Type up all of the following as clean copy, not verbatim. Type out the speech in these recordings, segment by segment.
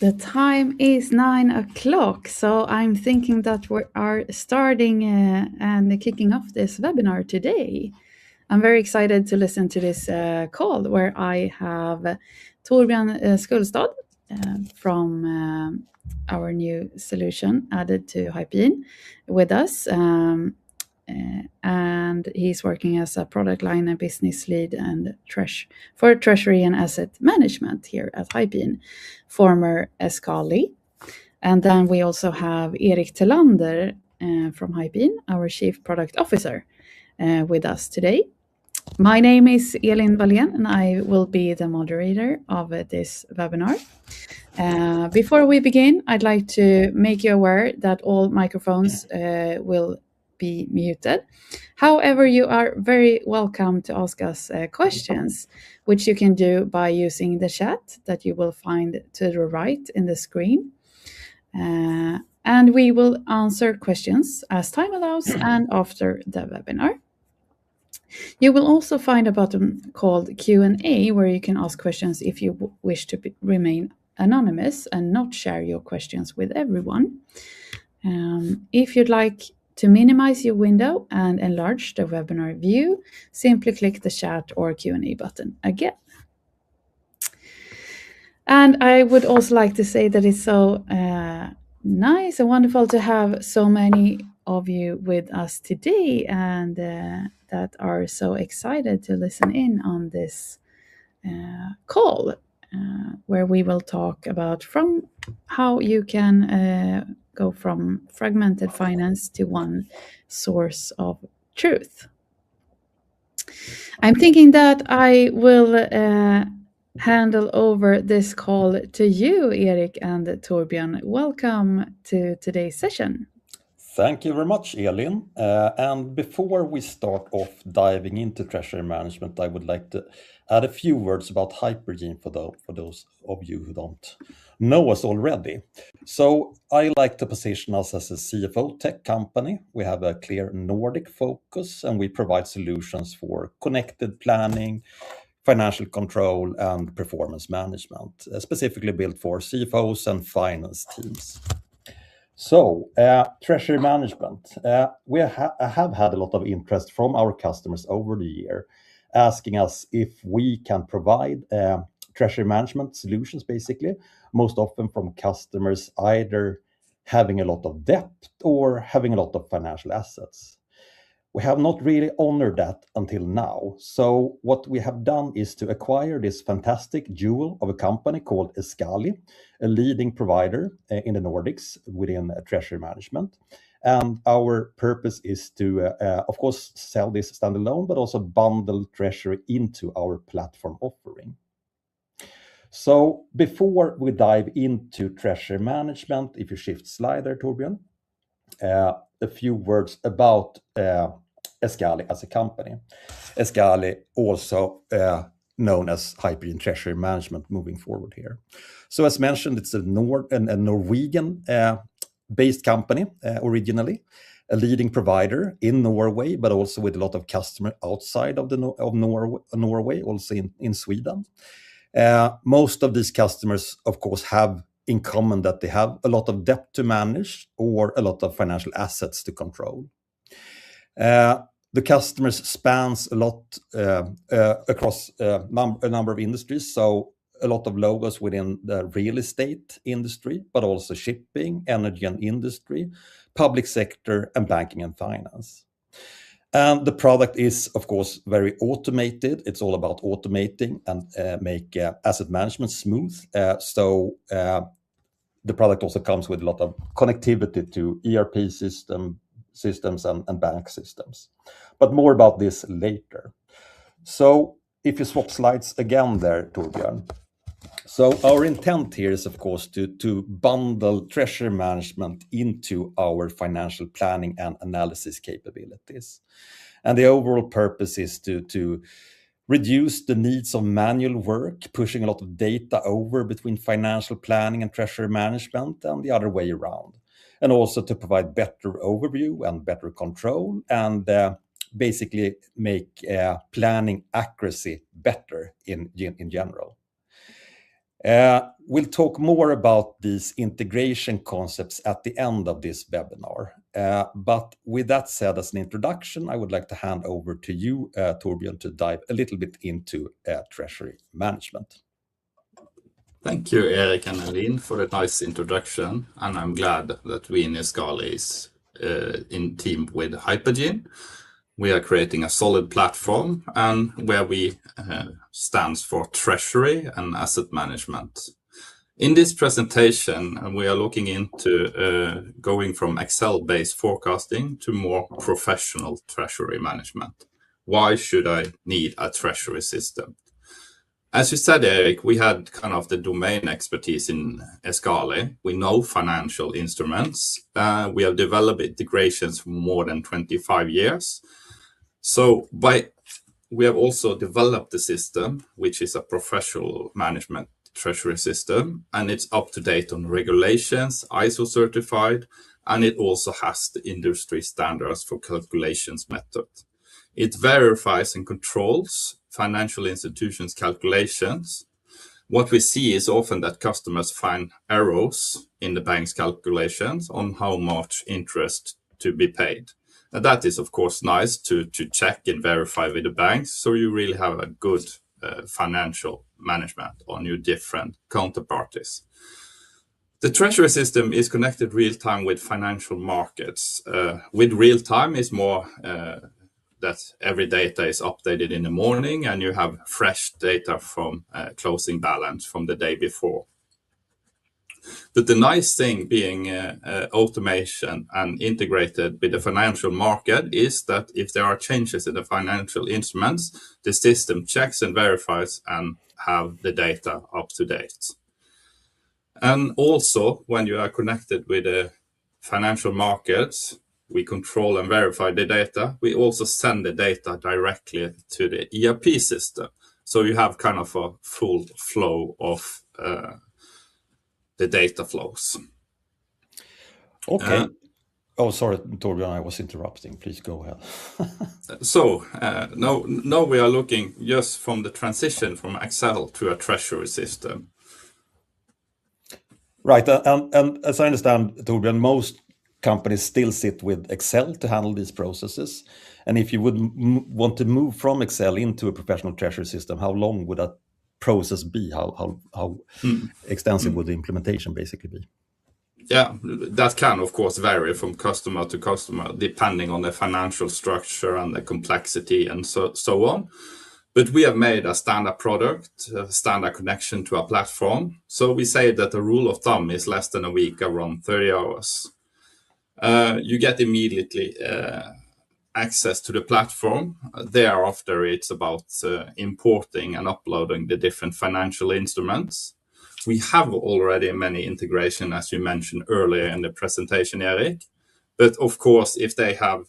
The time is 9 o'clock, so I'm thinking that we are starting and kicking off this webinar today. I'm very excited to listen to this call where I have Torbjørn Skulstad from our new solution added to Hypeen with us. And he's working as a product line and business lead and for treasury and asset management here at Hypeen, former Escali. And then we also have Erik Thelander from Hypeen, our chief product officer, with us today. My name is Elin Wallén, and I will be the moderator of this webinar. Before we begin, I'd like to make you aware that all microphones will be muted. However, you are very welcome to ask us questions, which you can do by using the chat that you will find to the right in the screen. And we will answer questions as time allows and after the webinar. You will also find a button called Q&A where you can ask questions if you wish to remain anonymous and not share your questions with everyone. If you'd like to minimize your window and enlarge the webinar view, simply click the chat or Q&A button again. And I would also like to say that it's so nice and wonderful to have so many of you with us today and that are so excited to listen in on this call where we will talk about from how you can go from fragmented finance to one source of truth. I'm thinking that I will handle over this call to you, Erik and Torbjørn. Welcome to today's session. Thank you very much, Elin. And before we start off diving into treasury management, I would like to add a few words about Hypergene for those of you who don't know us already. So I like to position us as a CFO tech company. We have a clear Nordic focus and we provide solutions for connected planning, financial control and performance management, specifically built for CFOs and finance teams. So, treasury management. We have had a lot of interest from our customers over the year, asking us if we can provide treasury management solutions, basically, most often from customers either having a lot of debt or having a lot of financial assets. We have not really honored that until now. So what we have done is to acquire this fantastic jewel of a company called Escali, a leading provider in the Nordics within treasury management. And our purpose is to, of course, sell this standalone, but also bundle treasury into our platform offering. So before we dive into treasury management, if you shift slide there, Torbjørn, a few words about Escali as a company. Escali also known as Hypeen Treasury Management moving forward here. So as mentioned, it's a Norwegian based company originally, a leading provider in Norway, but also with a lot of customers outside of Norway, also in Sweden. Most of these customers, of course, have in common that they have a lot of debt to manage or a lot of financial assets to control. The customers spans a lot across a number of industries, so a lot of logos within the real estate industry, but also shipping, energy and industry, public sector, and banking and finance. And the product is, of course, very automated. It's all about automating and make asset management smooth. So the product also comes with a lot of connectivity to ERP systems and bank systems. But more about this later. So if you swap slides again there, Torbjørn. So our intent here is, of course, to bundle treasury management into our financial planning and analysis capabilities. And the overall purpose is to reduce the needs of manual work, pushing a lot of data over between financial planning and treasury management and the other way around. And also to provide better overview and better control and basically make planning accuracy better in general. We'll talk more about these integration concepts at the end of this webinar. But with that said, as an introduction, I would like to hand over to you, Torbjørn, to dive a little bit into treasury management. Thank you, Erik and Aline, for the nice introduction. And I'm glad that we in Escali is in team with Hypergene. We are creating a solid platform and where we stands for treasury and asset management. In this presentation, we are looking into going from Excel-based forecasting to more professional treasury management. Why should I need a treasury system? As you said, Erik, we had kind of the domain expertise in Escali. We know financial instruments. We have developed integrations for more than 25 years. So we have also developed the system, which is a professional management treasury system, and it's up to date on regulations, ISO certified, and it also has the industry standards for calculations method. It verifies and controls financial institutions' calculations. What we see is often that customers find errors in the bank's calculations on how much interest to be paid. And that is, of course, nice to check and verify with the banks, so you really have a good financial management on your different counterparties. The treasury system is connected real-time with financial markets. With real-time is more that every data is updated in the morning and you have fresh data from closing balance from the day before. But the nice thing being automation and integrated with the financial market is that if there are changes in the financial instruments, the system checks and verifies and have the data up to date. And also, when you are connected with the financial markets, we control and verify the data. We also send the data directly to the ERP system. So you have kind of a full flow of the data flows. Okay. Sorry, Torbjørn, I was interrupting. Please go ahead. Now we are looking just from the transition from Excel to a treasury system. Right, and as I understand, Torbjørn, most companies still sit with Excel to handle these processes. And if you would want to move from Excel into a professional treasury system, how long would that process be? How extensive would the implementation basically be? Yeah, that can of course vary from customer to customer depending on the financial structure and the complexity and so on. But we have made a standard product, a standard connection to our platform. So we say that the rule of thumb is less than a week, around 30 hours. You get immediately access to the platform. Thereafter, it's about importing and uploading the different financial instruments. We have already many integration, as you mentioned earlier in the presentation, Erik. But of course, if they have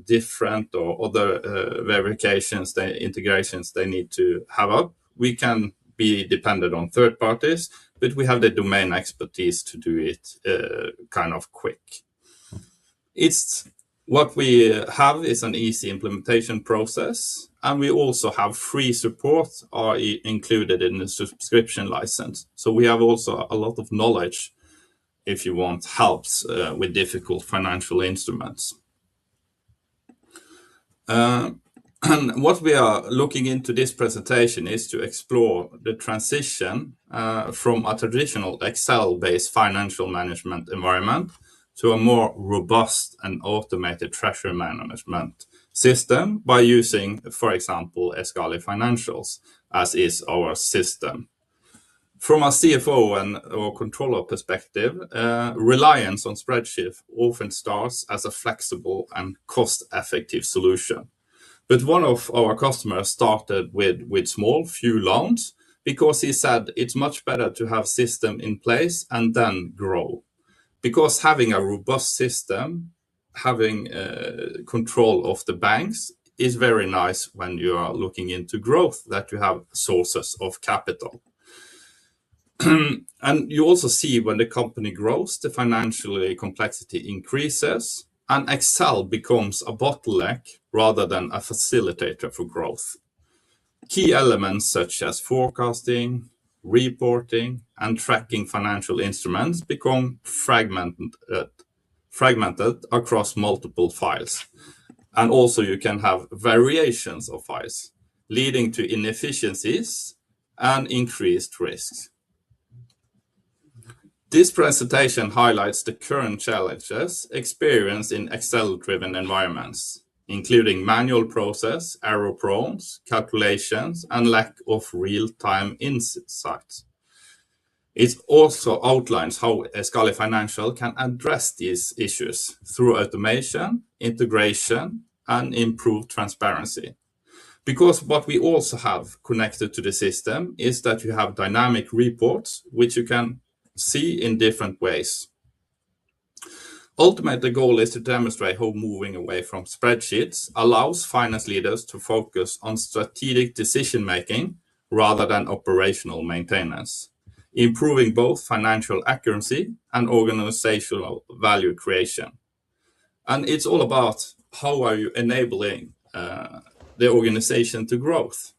different or other verifications, integrations they need to have up, we can be dependent on third parties, but we have the domain expertise to do it kind of quick. What we have is an easy implementation process, and we also have free support are included in the subscription license. So we have also a lot of knowledge if you want helps with difficult financial instruments. And what we are looking into this presentation is to explore the transition from a traditional Excel-based financial management environment to a more robust and automated treasury management system by using, for example, Escali Financials, as is our system. From a CFO and or controller perspective, reliance on spreadsheet often starts as a flexible and cost-effective solution. But one of our customers started with small, few loans because he said it's much better to have system in place and then grow. Because having a robust system, having control of the banks is very nice when you are looking into growth, that you have sources of capital. And you also see when the company grows, the financial complexity increases and Excel becomes a bottleneck rather than a facilitator for growth. Key elements such as forecasting, reporting, and tracking financial instruments become fragmented across multiple files. And also you can have variations of files, leading to inefficiencies and increased risks. This presentation highlights the current challenges experienced in Excel-driven environments, including manual process, error-prone calculations, and lack of real-time insights. It also outlines how Scali Financial can address these issues through automation, integration, and improved transparency. Because what we also have connected to the system is that you have dynamic reports, which you can see in different ways. Ultimately, the goal is to demonstrate how moving away from spreadsheets allows finance leaders to focus on strategic decision-making rather than operational maintenance, improving both financial accuracy and organizational value creation. And it's all about how are you enabling the organization to growth.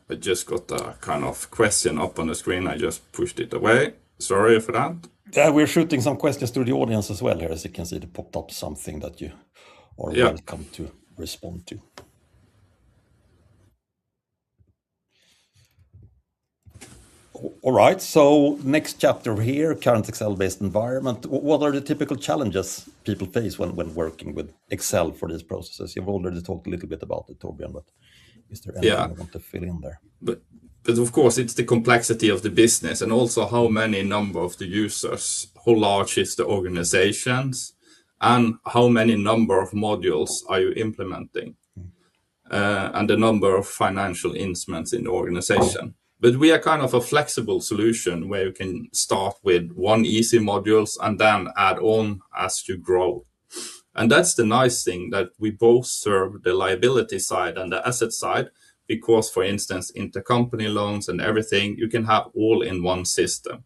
I just got a kind of question up on the screen. I just pushed it away. Sorry for that. Yeah, we're shooting some questions to the audience as well here. As you can see, it popped up something that you are welcome to respond to. All right, so next chapter here, current Excel-based environment. What are the typical challenges people face when working with Excel for these processes? You've already talked a little bit about it, Torbjørn, but is there anything you want to fill in there? But of course, it's the complexity of the business and also how many number of the users, how large is the organizations, and how many number of modules are you implementing, and the number of financial instruments in the organization. But we are kind of a flexible solution where you can start with one easy modules and then add on as you grow. And that's the nice thing, that we both serve the liability side and the asset side, because, for instance, intercompany loans and everything, you can have all in one system.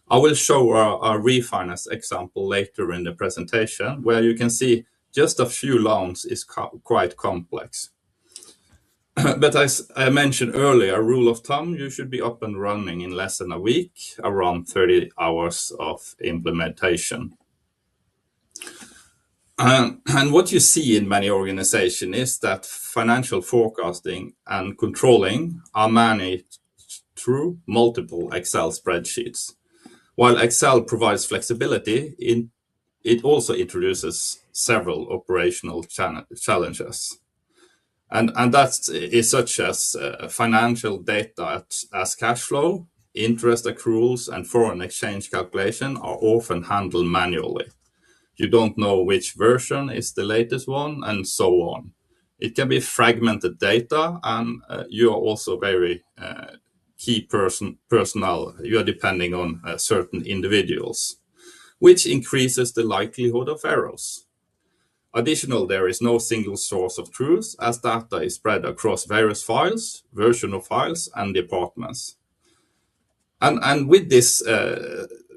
I will show a refinance example later in the presentation, where you can see just a few loans is quite complex. But as I mentioned earlier, rule of thumb, you should be up and running in less than a week, around 30 hours of implementation. And what you see in many organizations is that financial forecasting and controlling are managed through multiple Excel spreadsheets. While Excel provides flexibility, it also introduces several operational challenges. And that is such as financial data as cash flow, interest accruals, and foreign exchange calculation are often handled manually. You don't know which version is the latest one, and so on. It can be fragmented data, and you are also very key personnel. You are depending on certain individuals, which increases the likelihood of errors. Additionally, there is no single source of truth, as data is spread across various files, version of files, and departments. And with this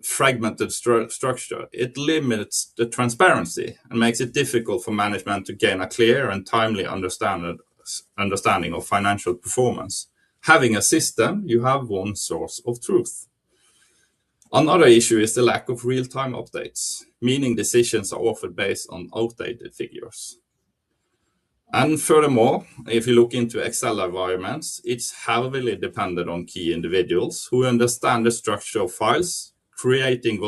fragmented structure, it limits the transparency and makes it difficult for management to gain a clear and timely understanding of financial performance. Having a system, you have one source of truth. Another issue is the lack of real-time updates, meaning decisions are often based on outdated figures. And furthermore, if you look into Excel environments, it's heavily dependent on key individuals who understand the structure of files, creating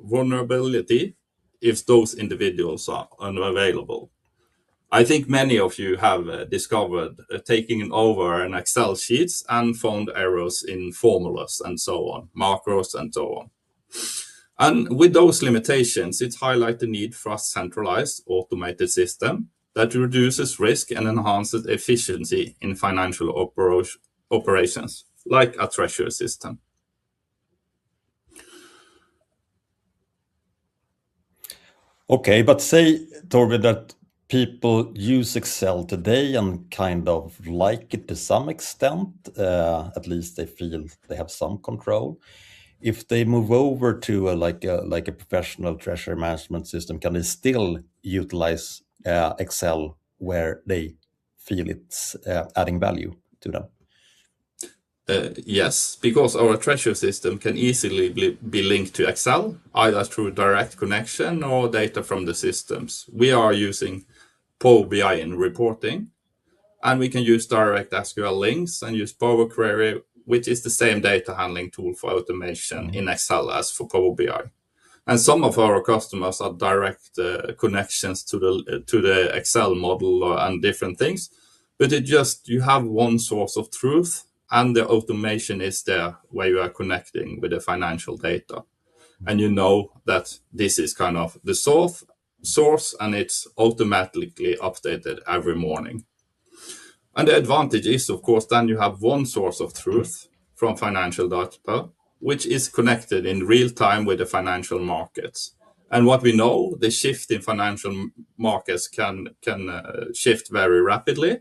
vulnerability if those individuals are unavailable. I think many of you have discovered taking over an Excel sheets and found errors in formulas and so on, macros and so on. And with those limitations, it highlights the need for a centralized automated system that reduces risk and enhances efficiency in financial operations, like a treasury system. Okay, but say, Torbjørn, that people use Excel today and kind of like it to some extent. At least they feel they have some control. If they move over to like a professional treasury management system, can they still utilize Excel where they feel it's adding value to them? Yes, because our treasury system can easily be linked to Excel, either through direct connection or data from the systems. We are using Power BI in reporting, and we can use direct SQL links and use Power Query, which is the same data handling tool for automation in Excel as for Power BI. And some of our customers are direct connections to the Excel model and different things, but you have one source of truth, and the automation is there where you are connecting with the financial data. And you know that this is kind of the source, and it's automatically updated every morning. And the advantage is, of course, then you have one source of truth from financial data, which is connected in real time with the financial markets. And what we know, the shift in financial markets can shift very rapidly.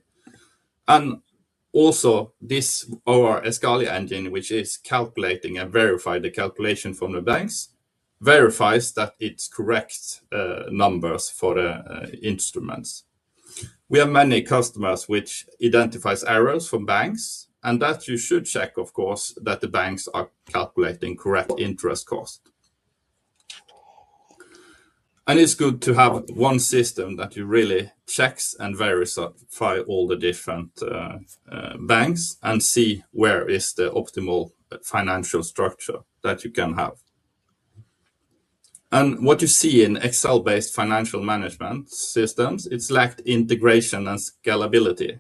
And also, our Escali engine, which is calculating and verify the calculation from the banks, verifies that it's correct numbers for the instruments. We have many customers which identifies errors from banks, and that you should check, of course, that the banks are calculating correct interest cost. And it's good to have one system that you really checks and verify all the different banks and see where is the optimal financial structure that you can have. And what you see in Excel-based financial management systems, it's lacked integration and scalability,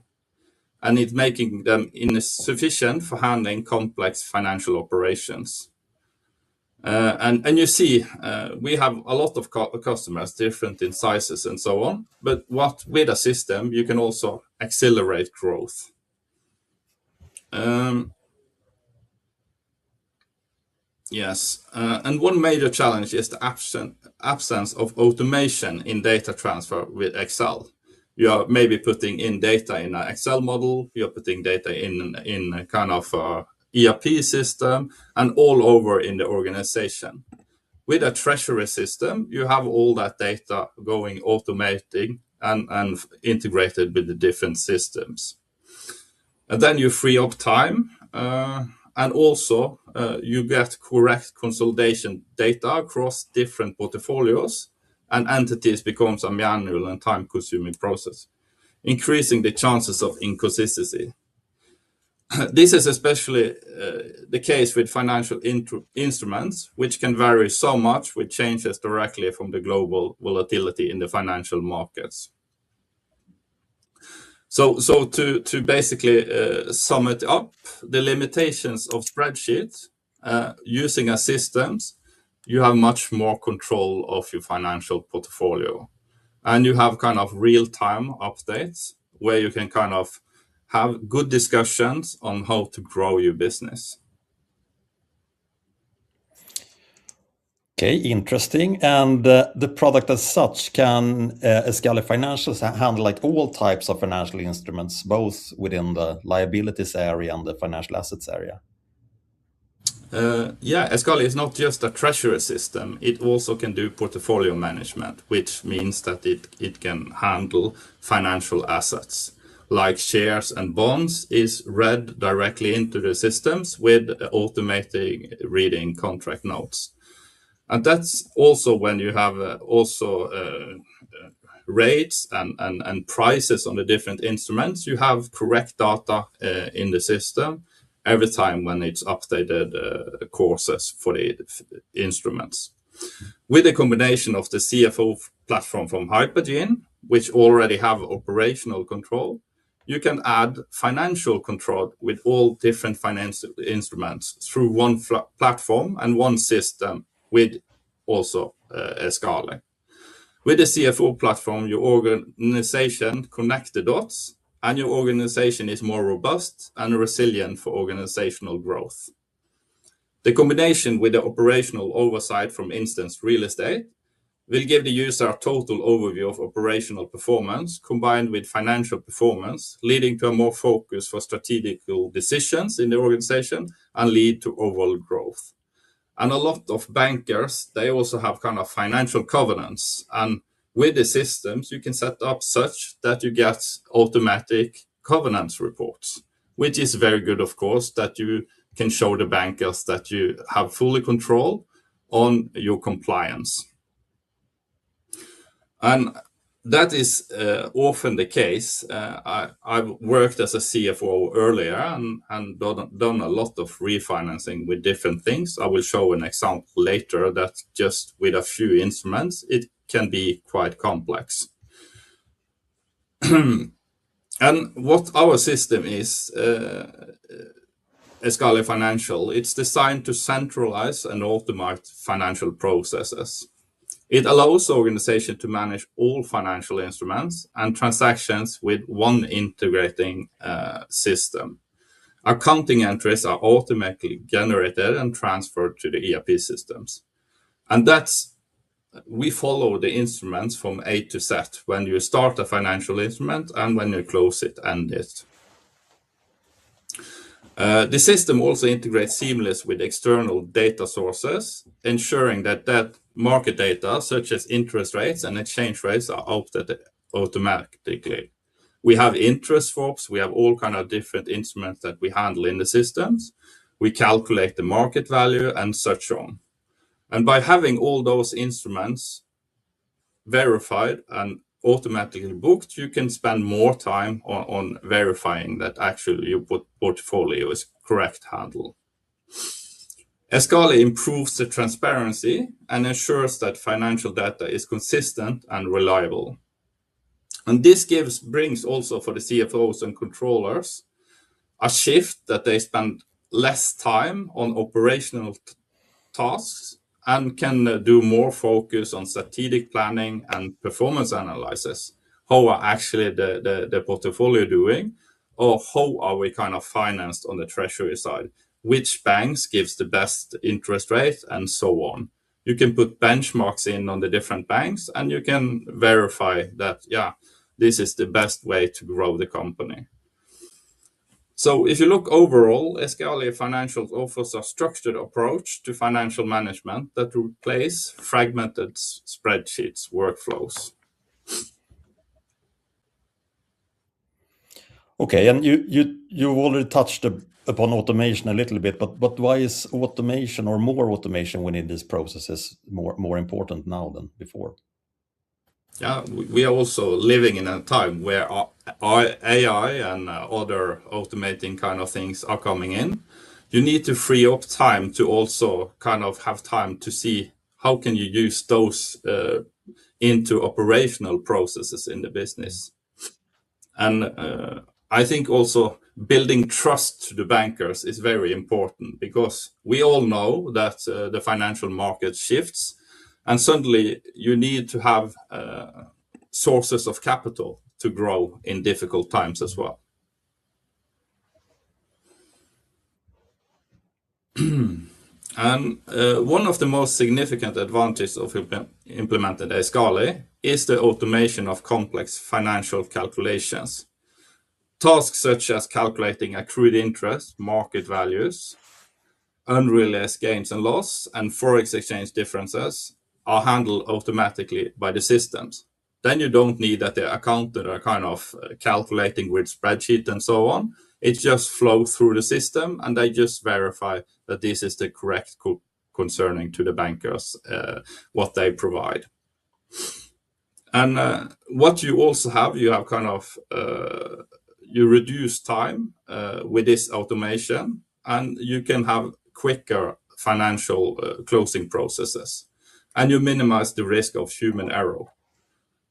and it's making them insufficient for handling complex financial operations. And you see, we have a lot of customers, different in sizes and so on, but with a system, you can also accelerate growth. Yes, and one major challenge is the absence of automation in data transfer with Excel. You are maybe putting in data in an Excel model, you're putting data in a kind of ERP system, and all over in the organization. With a treasury system, you have all that data going automating and integrated with the different systems. And then you free up time, and also you get correct consolidation data across different portfolios, and entities becomes a manual and time-consuming process, increasing the chances of inconsistency. This is especially the case with financial instruments, which can vary so much with changes directly from the global volatility in the financial markets. So to basically sum it up, the limitations of spreadsheets, using a systems, you have much more control of your financial portfolio. And you have kind of real-time updates where you can kind of have good discussions on how to grow your business. Okay, interesting. And the product as such, can Escali Financials handle like all types of financial instruments, both within the liabilities area and the financial assets area? Yeah, Escali is not just a treasury system. It also can do portfolio management, which means that it can handle financial assets. Like shares and bonds is read directly into the systems with automating reading contract notes. And that's also when you have rates and prices on the different instruments, you have correct data in the system every time when it's updated courses for the instruments. With a combination of the CFO platform from Hypergene, which already have operational control, you can add financial control with all different financial instruments through one platform and one system with also Escali. With the CFO platform, your organization connects the dots, and your organization is more robust and resilient for organizational growth. The combination with the operational oversight from instance real estate will give the user a total overview of operational performance combined with financial performance, leading to a more focus for strategical decisions in the organization and lead to overall growth. And a lot of bankers, they also have kind of financial covenants. And with the systems, you can set up such that you get automatic governance reports, which is very good, of course, that you can show the bankers that you have fully control on your compliance. And that is often the case. I've worked as a CFO earlier and done a lot of refinancing with different things. I will show an example later that just with a few instruments, it can be quite complex. And what our system is, Escale Financial, it's designed to centralize and automate financial processes. It allows the organization to manage all financial instruments and transactions with one integrating system. Accounting entries are automatically generated and transferred to the ERP systems. And we follow the instruments from A to Z when you start a financial instrument and when you close it, end it. The system also integrates seamless with external data sources, ensuring that market data, such as interest rates and exchange rates, are updated automatically. We have interest swaps, we have all kind of different instruments that we handle in the systems. We calculate the market value and such on. And by having all those instruments verified and automatically booked, you can spend more time on verifying that actually your portfolio is correct handle. Escale improves the transparency and ensures that financial data is consistent and reliable. And this brings also for the CFOs and controllers a shift that they spend less time on operational tasks and can do more focus on strategic planning and performance analysis. How are actually the portfolio doing, or how are we kind of financed on the treasury side? Which banks gives the best interest rate and so on. You can put benchmarks in on the different banks and you can verify that, yeah, this is the best way to grow the company. So if you look overall, Escale Financial offers a structured approach to financial management that replaces fragmented spreadsheets workflows. Okay, and you already touched upon automation a little bit, but why is automation or more automation within these processes more important now than before? Yeah, we are also living in a time where AI and other automating kind of things are coming in. You need to free up time to also kind of have time to see how can you use those into operational processes in the business. And I think also building trust to the bankers is very important, because we all know that the financial market shifts, and suddenly you need to have sources of capital to grow in difficult times as well. And one of the most significant advantages of implemented Escale is the automation of complex financial calculations. Tasks such as calculating accrued interest, market values, unrealized gains and loss, and forex exchange differences are handled automatically by the systems. Then you don't need that the accountant are kind of calculating with spreadsheet and so on. It just flows through the system and they just verify that this is the correct concerning to the bankers, what they provide. And what you also have, you have kind of, you reduce time with this automation, and you can have quicker financial closing processes, and you minimize the risk of human error.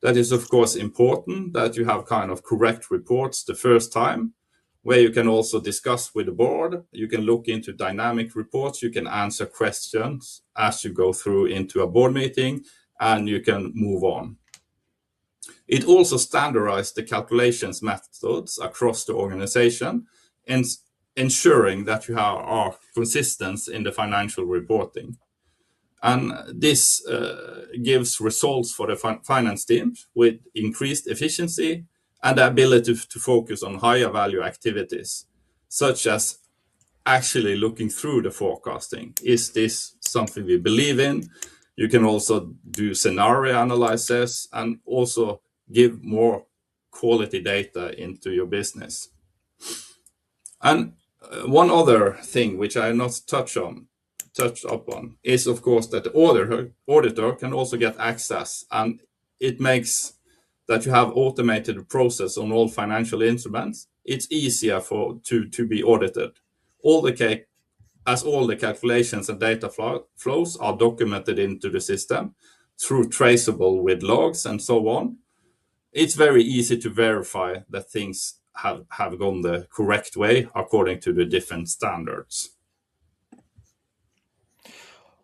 That is, of course, important that you have kind of correct reports the first time, where you can also discuss with the board. You can look into dynamic reports. You can answer questions as you go through into a board meeting, and you can move on. It also standardized the calculations methods across the organization, and ensuring that you are consistent in the financial reporting. And this gives results for the finance team with increased efficiency and the ability to focus on higher value activities, such as actually looking through the forecasting. Is this something we believe in? You can also do scenario analysis and also give more quality data into your business. And one other thing which I not touch upon is, of course, that the auditor can also get access, and it makes that you have automated process on all financial instruments. It's easier to be audited. All the calculations and data flows are documented into the system through traceable with logs and so on. It's very easy to verify that things have gone the correct way according to the different standards.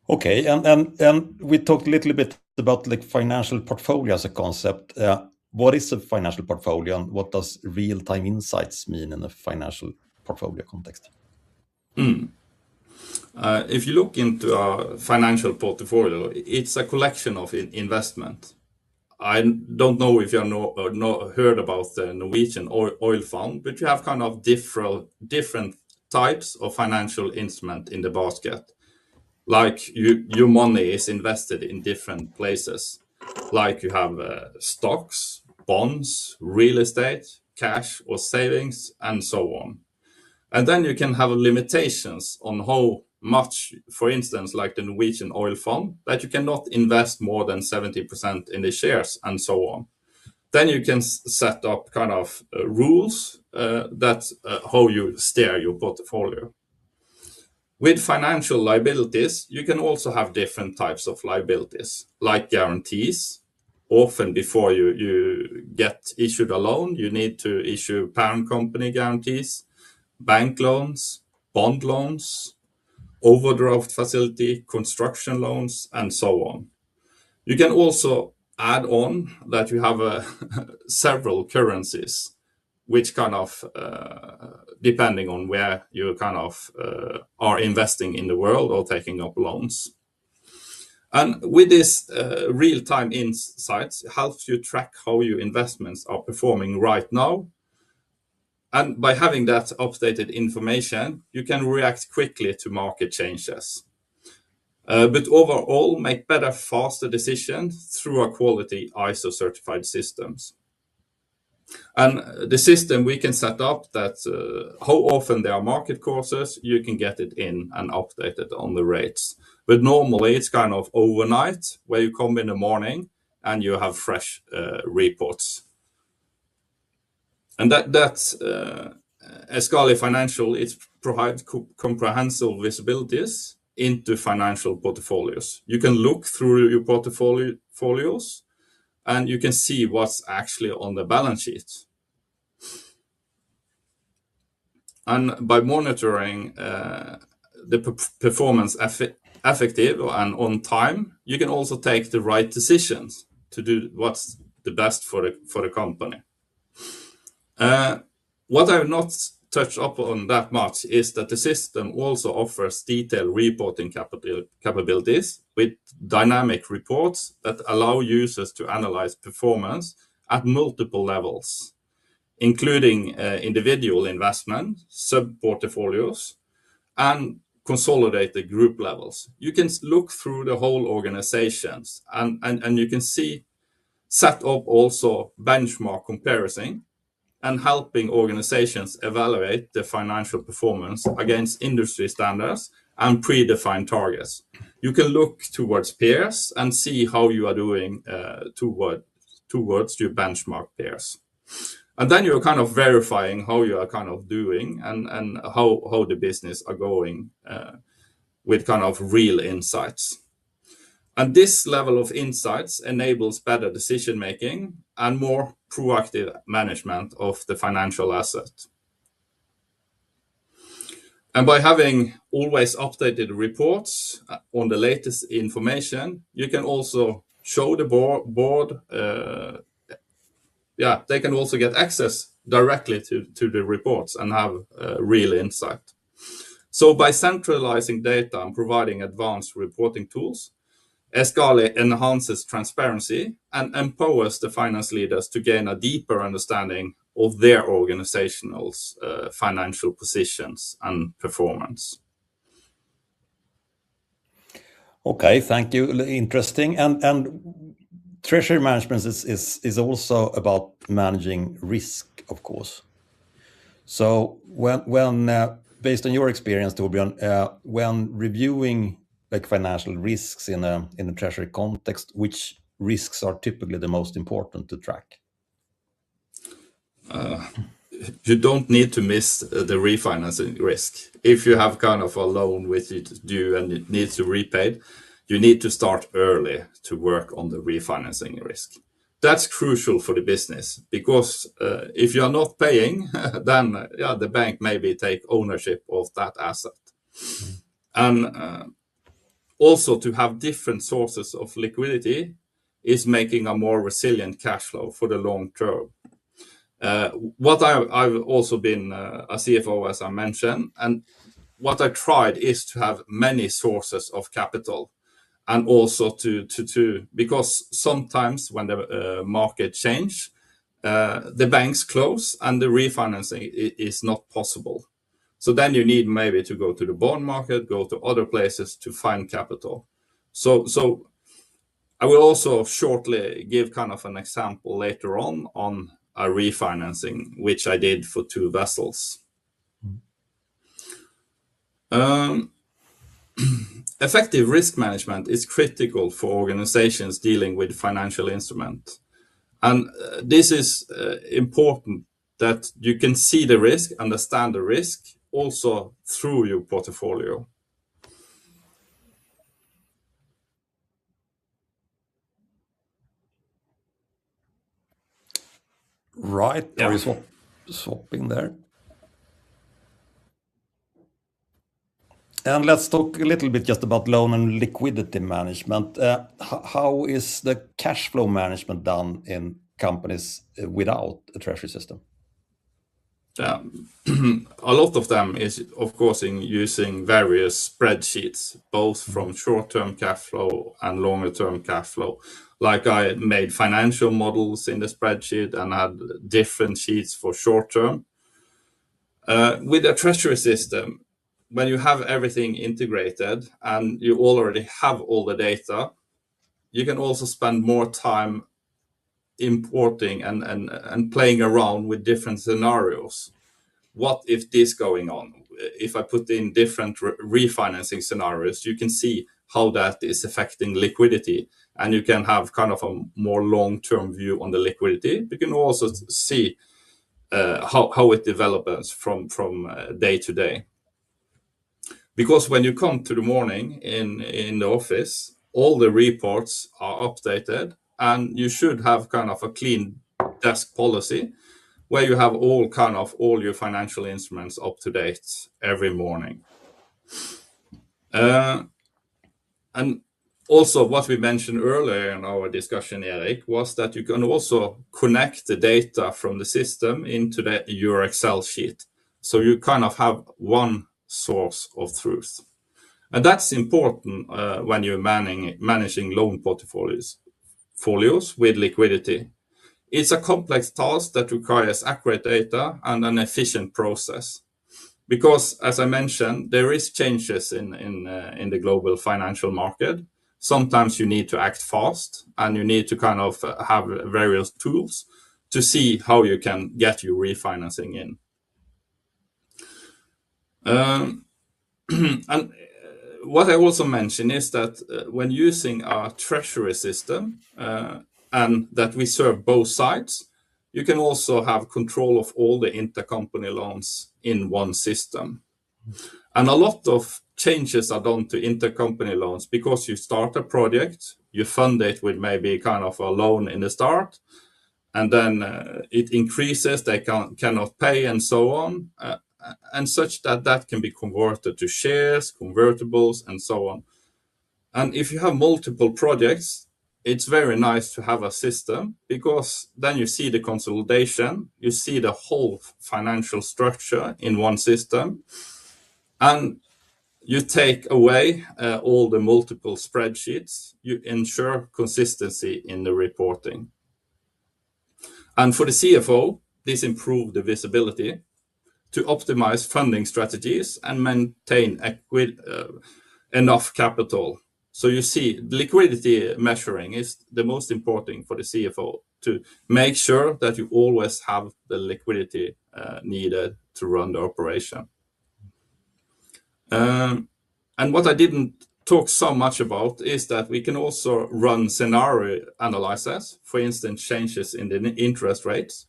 Okay, and we talked a little bit about like financial portfolio as a concept. What is a financial portfolio, and what does real-time insights mean in a financial portfolio context? If you look into a financial portfolio, it's a collection of investment. I don't know if you have heard about the Norwegian oil fund, but you have kind of different types of financial instrument in the basket. Like your money is invested in different places. Like you have stocks, bonds, real estate, cash or savings, and so on. And then you can have limitations on how much, for instance, like the Norwegian oil fund, that you cannot invest more than 70% in the shares and so on. Then you can set up kind of rules that how you steer your portfolio. With financial liabilities, you can also have different types of liabilities, like guarantees. Often before you get issued a loan, you need to issue parent company guarantees, bank loans, bond loans, overdraft facility, construction loans, and so on. You can also add on that you have several currencies, which kind of, depending on where you kind of are investing in the world or taking up loans. And with this real-time insights, it helps you track how your investments are performing right now. And by having that updated information, you can react quickly to market changes. But overall, make better, faster decisions through a quality ISO certified systems. And the system we can set up that how often there are market courses, you can get it in and updated on the rates. But normally it's kind of overnight where you come in the morning and you have fresh reports. And that's Escali Financial, it provides comprehensive visibilities into financial portfolios. You can look through your portfolios and you can see what's actually on the balance sheet. And by monitoring the performance effective and on time, you can also take the right decisions to do what's the best for the company. What I have not touched upon that much is that the system also offers detailed reporting capabilities with dynamic reports that allow users to analyze performance at multiple levels, including individual investment, sub-portfolios, and consolidated group levels. You can look through the whole organizations and you can set up also benchmark comparison and helping organizations evaluate the financial performance against industry standards and predefined targets. You can look towards peers and see how you are doing towards your benchmark peers. And then you're kind of verifying how you are kind of doing and how the business are going with kind of real insights. And this level of insights enables better decision making and more proactive management of the financial asset. And by having always updated reports on the latest information, you can also show the board. They can also get access directly to the reports and have real insight. So by centralizing data and providing advanced reporting tools, Escali enhances transparency and empowers the finance leaders to gain a deeper understanding of their organizational financial positions and performance. Okay, thank you. Interesting. And treasury management is also about managing risk, of course. So when based on your experience, Torbjørn, when reviewing like financial risks in a treasury context, which risks are typically the most important to track? You don't need to miss the refinancing risk. If you have kind of a loan which is due and it needs to repay, you need to start early to work on the refinancing risk. That's crucial for the business because if you are not paying, then the bank maybe take ownership of that asset. And also to have different sources of liquidity is making a more resilient cash flow for the long term. What I've also been a CFO, as I mentioned, and what I tried is to have many sources of capital, and also to because sometimes when the market change, the banks close and the refinancing is not possible. So then you need maybe to go to the bond market, go to other places to find capital. So I will also shortly give kind of an example later on a refinancing, which I did for 2 vessels. Effective risk management is critical for organizations dealing with financial instruments. And this is important that you can see the risk, understand the risk, also through your portfolio. Right. Yeah. Are you swapping there? And let's talk a little bit just about loan and liquidity management. How is the cash flow management done in companies without a treasury system? A lot of them is, of course, in using various spreadsheets, both from short-term cash flow and longer-term cash flow. Like I made financial models in the spreadsheet and had different sheets for short-term. With a treasury system, when you have everything integrated and you already have all the data, you can also spend more time importing and playing around with different scenarios. What if this going on? If I put in different refinancing scenarios, you can see how that is affecting liquidity, and you can have kind of a more long-term view on the liquidity. You can also see how it develops from day to day. Because when you come to the morning in the office, all the reports are updated, and you should have kind of a clean desk policy where you have all your financial instruments up to date every morning. And also what we mentioned earlier in our discussion, Erik, was that you can also connect the data from the system into your Excel sheet. So you kind of have one source of truth. And that's important when you're managing loan portfolios with liquidity. It's a complex task that requires accurate data and an efficient process. Because, as I mentioned, there is changes in the global financial market. Sometimes you need to act fast, and you need to kind of have various tools to see how you can get your refinancing in. And what I also mentioned is that when using a treasury system and that we serve both sides, you can also have control of all the intercompany loans in one system. And a lot of changes are done to intercompany loans because you start a project, you fund it with maybe kind of a loan in the start, and then it increases, they cannot pay, and so on. And such that can be converted to shares, convertibles, and so on. And if you have multiple projects, it's very nice to have a system, because then you see the consolidation, you see the whole financial structure in one system, and you take away all the multiple spreadsheets, you ensure consistency in the reporting. And for the CFO, this improves the visibility to optimize funding strategies and maintain enough capital. So you see, liquidity measuring is the most important for the CFO to make sure that you always have the liquidity needed to run the operation. And what I didn't talk so much about is that we can also run scenario analysis, for instance, changes in the interest rates.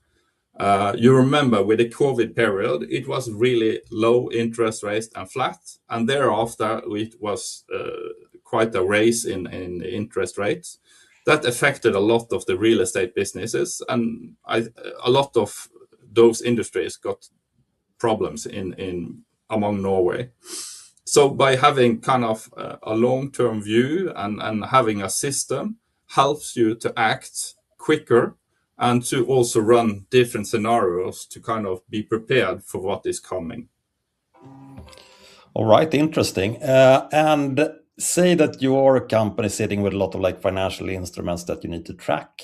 You remember with the COVID period, it was really low interest rates and flat. And thereafter, it was quite a raise in interest rates. That affected a lot of the real estate businesses. And a lot of those industries got problems among Norway. So by having kind of a long-term view and having a system helps you to act quicker and to also run different scenarios to kind of be prepared for what is coming. All right, interesting. And say that you're a company sitting with a lot of like financial instruments that you need to track.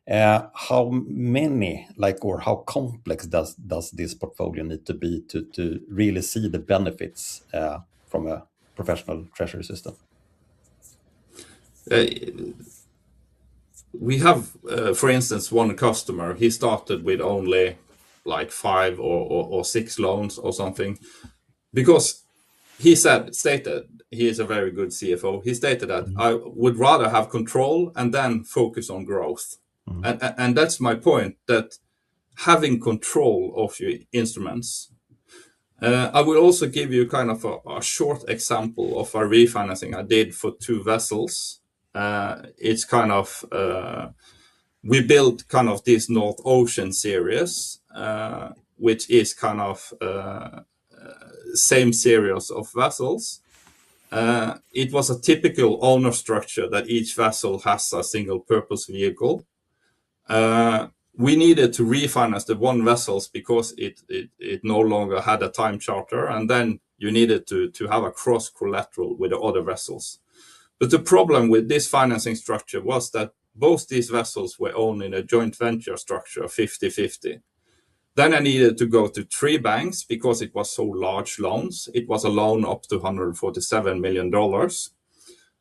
How many, or how complex does this portfolio need to be to really see the benefits from a professional treasury system? We have, for instance, one customer. He started with only like 5 or 6 loans or something, because he stated he is a very good CFO. He stated that I would rather have control and then focus on growth. And that's my point, that having control of your instruments. I will also give you kind of a short example of a refinancing I did for 2 vessels. It's kind of, we built kind of this North Ocean series, which is kind of same series of vessels. It was a typical owner structure that each vessel has a single purpose vehicle. We needed to refinance the one vessels because it no longer had a time charter, and then you needed to have a cross collateral with the other vessels. But the problem with this financing structure was that both these vessels were owned in a joint venture structure, 50-50. Then I needed to go to 3 banks because it was so large loans. It was a loan up to $147 million.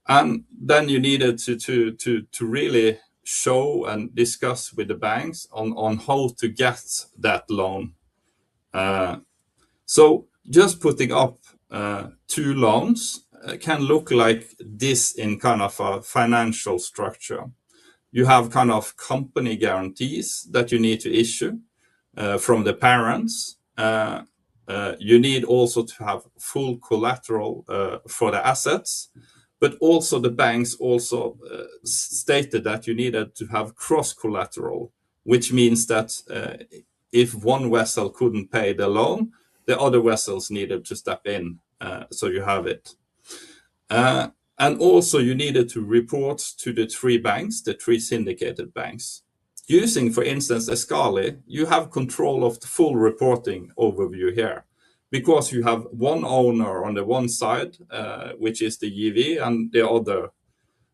And then you needed to really show and discuss with the banks on how to get that loan. So just putting up 2 loans can look like this in kind of a financial structure. You have kind of company guarantees that you need to issue from the parents. You need also to have full collateral for the assets. But also the banks also stated that you needed to have cross collateral, which means that if one vessel couldn't pay the loan, the other vessels needed to step in, so you have it. And also you needed to report to the 3 banks, the 3 syndicated banks. Using, for instance, Escali, you have control of the full reporting overview here, because you have one owner on the one side, which is the EV, and the other.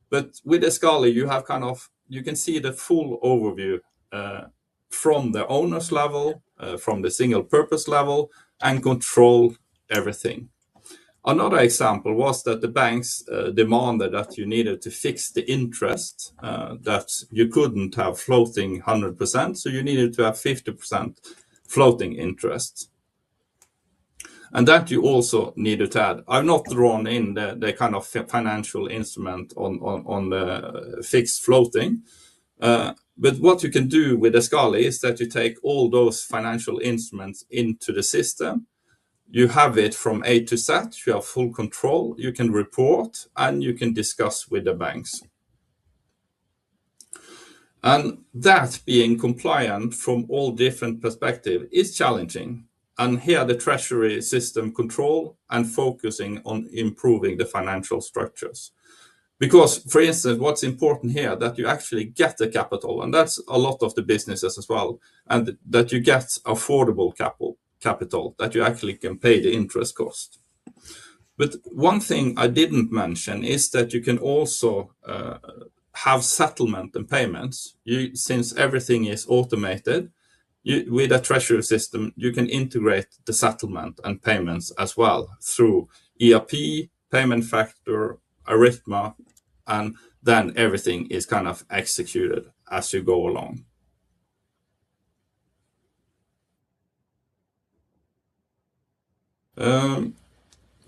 But with Escali, you have kind of, you can see the full overview from the owner's level, from the single purpose level, and control everything. Another example was that the banks demanded that you needed to fix the interest, that you couldn't have floating 100%, so you needed to have 50% floating interest. And that you also needed to add. I've not drawn in the kind of financial instrument on the fixed floating. But what you can do with Escali is that you take all those financial instruments into the system. You have it from A to Z, you have full control, you can report, and you can discuss with the banks. And that being compliant from all different perspectives is challenging. And here the Treasury system control and focusing on improving the financial structures. Because, for instance, what's important here, that you actually get the capital, and that's a lot of the businesses as well, and that you get affordable capital, that you actually can pay the interest cost. But one thing I didn't mention is that you can also have settlement and payments. Since everything is automated, with a Treasury system, you can integrate the settlement and payments as well through ERP, payment factor, arithmetic, and then everything is kind of executed as you go along.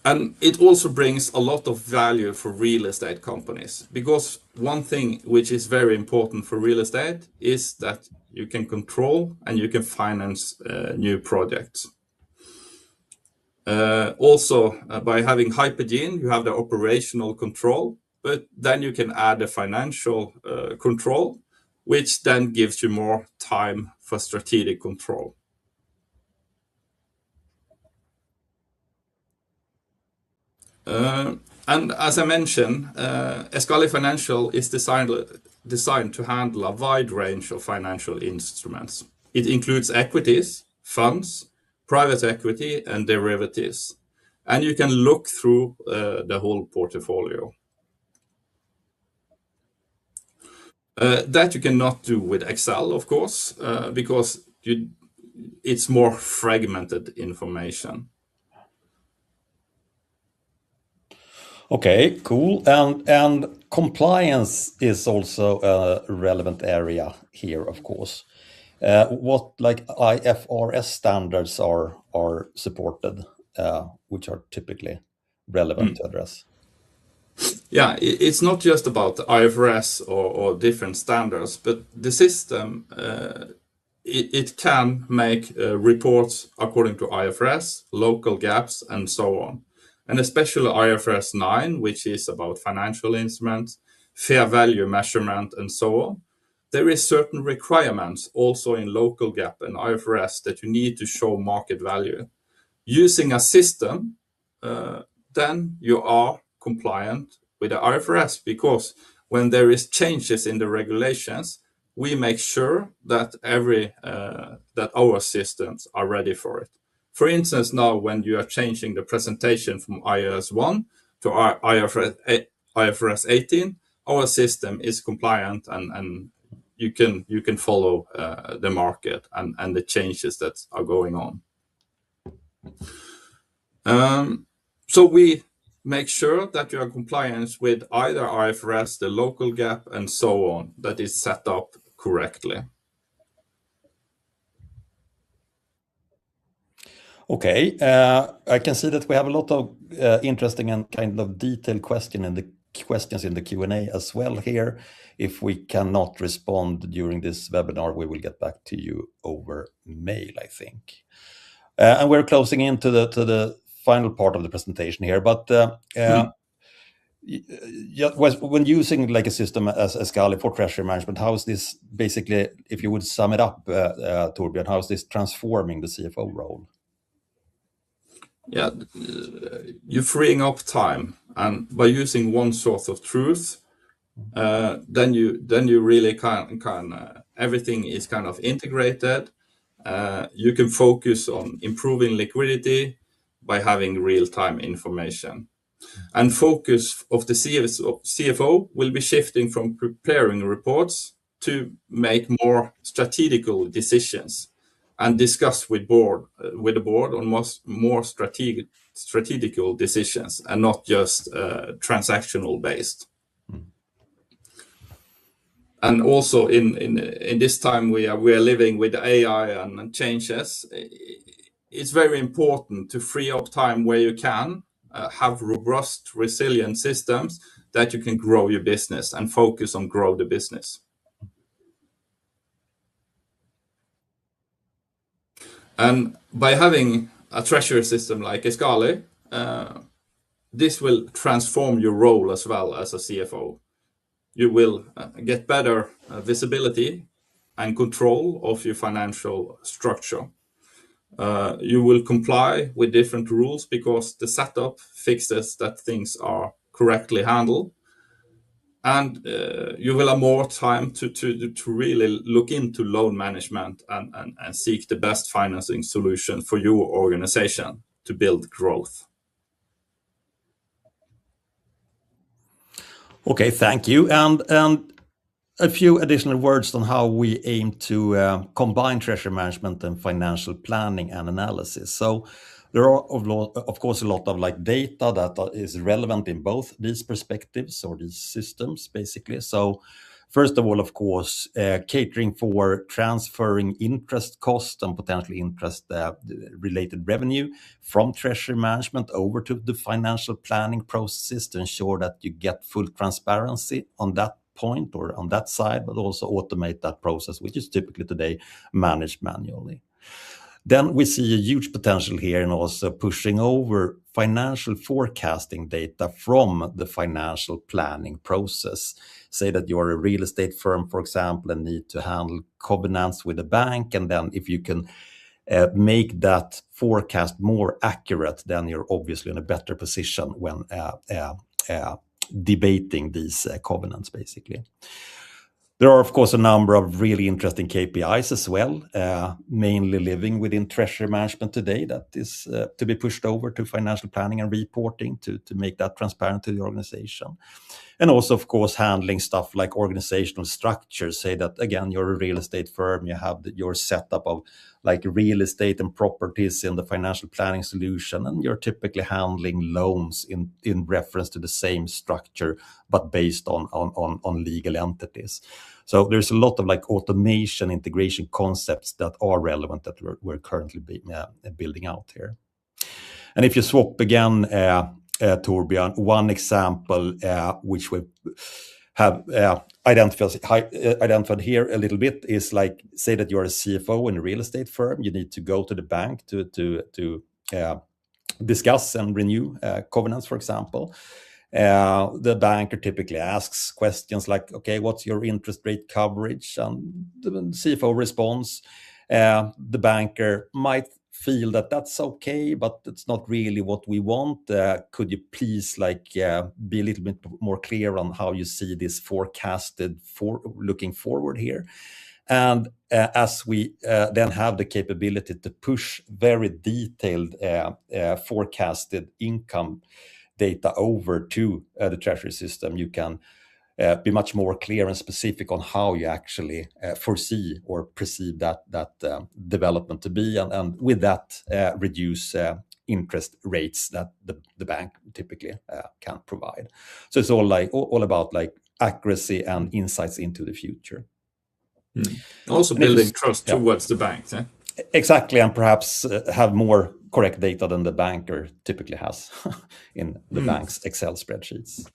And it also brings a lot of value for real estate companies, because one thing which is very important for real estate is that you can control and you can finance new projects. Also, by having hypergene, you have the operational control, but then you can add the financial control, which then gives you more time for strategic control. And as I mentioned, Escali Financial is designed to handle a wide range of financial instruments. It includes equities, funds, private equity, and derivatives. And you can look through the whole portfolio. That you cannot do with Excel, of course, because it's more fragmented information. Okay, cool. And compliance is also a relevant area here, of course. What like IFRS standards are supported, which are typically relevant to address? Yeah, it's not just about IFRS or different standards, but the system, it can make reports according to IFRS, local gaps, and so on. And especially IFRS 9, which is about financial instruments, fair value measurement, and so on. There is certain requirements also in local gap and IFRS that you need to show market value. Using a system, then you are compliant with the IFRS, because when there is changes in the regulations, we make sure that that our systems are ready for it. For instance, now when you are changing the presentation from IFRS 1 to IFRS 18, our system is compliant, and you can follow the market and the changes that are going on. So we make sure that you are compliant with either IFRS, the local gap, and so on, that is set up correctly. Okay, I can see that we have a lot of interesting and kind of detailed questions in the Q&A as well here. If we cannot respond during this webinar, we will get back to you over mail, I think. And we're closing into the final part of the presentation here, but when using like a system as Escali for treasury management, how is this basically, if you would sum it up, Torbjørn, how is this transforming the CFO role? Yeah, you're freeing up time, and by using one source of truth, then you really can everything is kind of integrated. You can focus on improving liquidity by having real-time information. And focus of the CFO will be shifting from preparing reports to make more strategical decisions and discuss with the board on more strategical decisions, and not just transactional based. And also in this time we are living with AI and changes, it's very important to free up time where you can have robust, resilient systems that you can grow your business and focus on grow the business. And by having a treasury system like Escali, this will transform your role as well as a CFO. You will get better visibility and control of your financial structure. You will comply with different rules because the setup fixes that things are correctly handled. And you will have more time to really look into loan management and seek the best financing solution for your organization to build growth. Okay, thank you. And a few additional words on how we aim to combine treasury management and financial planning and analysis. So There are, of course, a lot of like data that is relevant in both these perspectives or these systems, basically. So first of all, of course, catering for transferring interest cost and potentially interest related revenue from treasury management over to the financial planning processes to ensure that you get full transparency on that point or on that side, but also automate that process, which is typically today managed manually. Then we see a huge potential here in also pushing over financial forecasting data from the financial planning process. Say that you're a real estate firm, for example, and need to handle covenants with a bank. And then if you can make that forecast more accurate, then you're obviously in a better position when debating these covenants, basically. There are, of course, a number of really interesting KPIs as well, mainly living within treasury management today that is to be pushed over to financial planning and reporting to make that transparent to the organization. And also, of course, handling stuff like organizational structures. Say that, again, you're a real estate firm, you have your setup of like real estate and properties in the financial planning solution, and you're typically handling loans in reference to the same structure, but based on legal entities. So there's a lot of like automation integration concepts that are relevant that we're currently building out here. And if you swap again, Torbjørn, one example which we have identified here a little bit is like, say that you're a CFO in a real estate firm, you need to go to the bank to discuss and renew covenants, for example. The banker typically asks questions like, okay, what's your interest rate coverage? And the CFO responds. The banker might feel that that's okay, but it's not really what we want. Could you please be a little bit more clear on how you see this forecasted looking forward here? And as we then have the capability to push very detailed forecasted income data over to the treasury system, you can be much more clear and specific on how you actually foresee or perceive that development to be, and with that reduce interest rates that the bank typically can provide. So it's all about like accuracy and insights into the future. Also building trust towards the bank. Yeah? Exactly, and perhaps have more correct data than the banker typically has in the bank's Excel spreadsheets.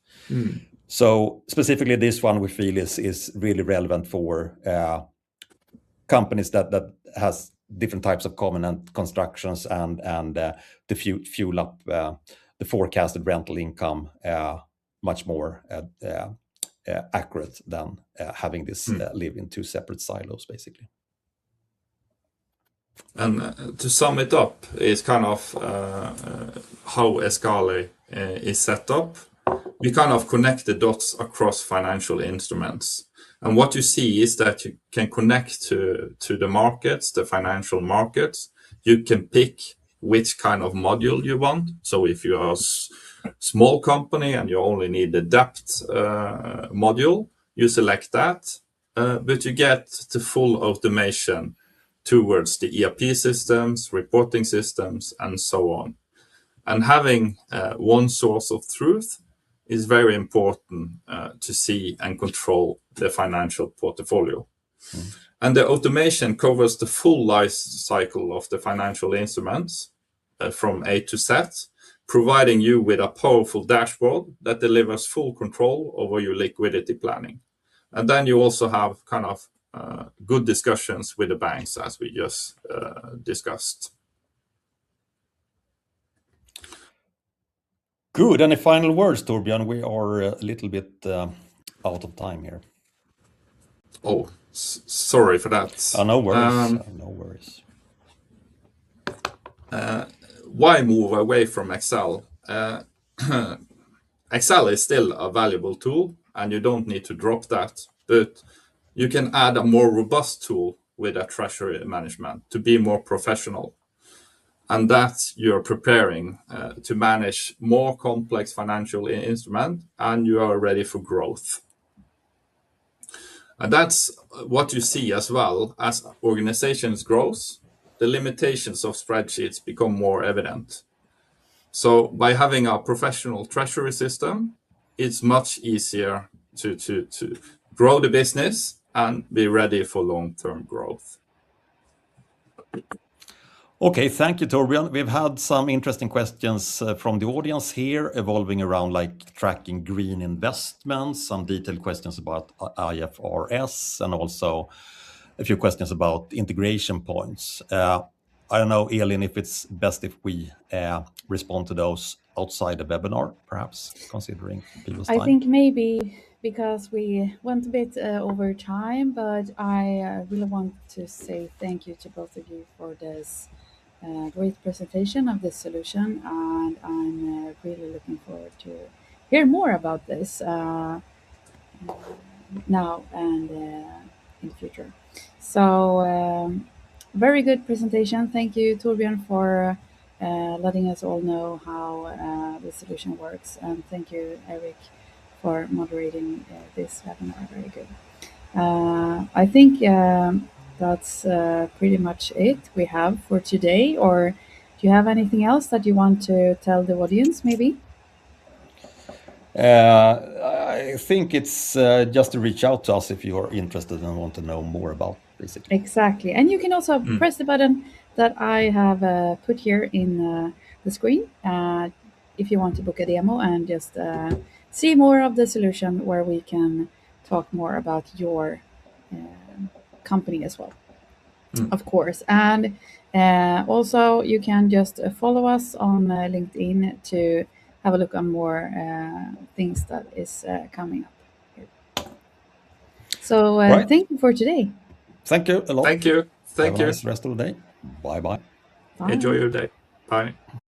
So specifically this one we feel is really relevant for companies that has different types of covenant constructions and to fuel up the forecasted rental income much more accurate than having this live in two separate silos, basically. And to sum it up, is kind of how Escali is set up. We kind of connect the dots across financial instruments. And what you see is that you can connect to the markets, the financial markets. You can pick which kind of module you want. So if you are a small company and you only need the debt module, you select that. But you get the full automation towards the ERP systems, reporting systems, and so on. And having one source of truth is very important to see and control the financial portfolio. And the automation covers the full life cycle of the financial instruments from A to Z, providing you with a powerful dashboard that delivers full control over your liquidity planning. And then you also have kind of good discussions with the banks, as we just discussed. Good. Any final words, Torbjørn? We are a little bit out of time here. Oh, sorry for that. No worries. No worries. Why move away from Excel? Excel is still a valuable tool, and you don't need to drop that. But you can add a more robust tool with a treasury management to be more professional. And that you're preparing to manage more complex financial instruments, and you are ready for growth. And that's what you see as well as organizations grow. the limitations of spreadsheets become more evident. So by having a professional treasury system, it's much easier to grow the business and be ready for long-term growth. Okay, thank you, Torbjørn. We've had some interesting questions from the audience here, evolving around like tracking green investments, some detailed questions about IFRS, and also a few questions about integration points. I don't know, Elin, if it's best if we respond to those outside the webinar, perhaps, considering people's time. I think maybe because we went a bit over time, but I really want to say thank you to both of you for this great presentation of this solution, and I'm really looking forward to hear more about this now and in the future. So very good presentation. Thank you, Torbjørn, for letting us all know how the solution works, and thank you, Erik, for moderating this webinar. Very good. I think that's pretty much it we have for today. Or do you have anything else that you want to tell the audience, maybe? I think it's just to reach out to us if you are interested and want to know more about basically. Exactly. And you can also press the button that I have put here in the screen if you want to book a demo and just see more of the solution, where we can talk more about your company as well, of course. And also you can just follow us on LinkedIn to have a look on more things that is coming up here. So thank you for today. Thank you a lot. Thank you. Have a nice rest of the day. Bye-bye. Bye. Enjoy your day. Bye.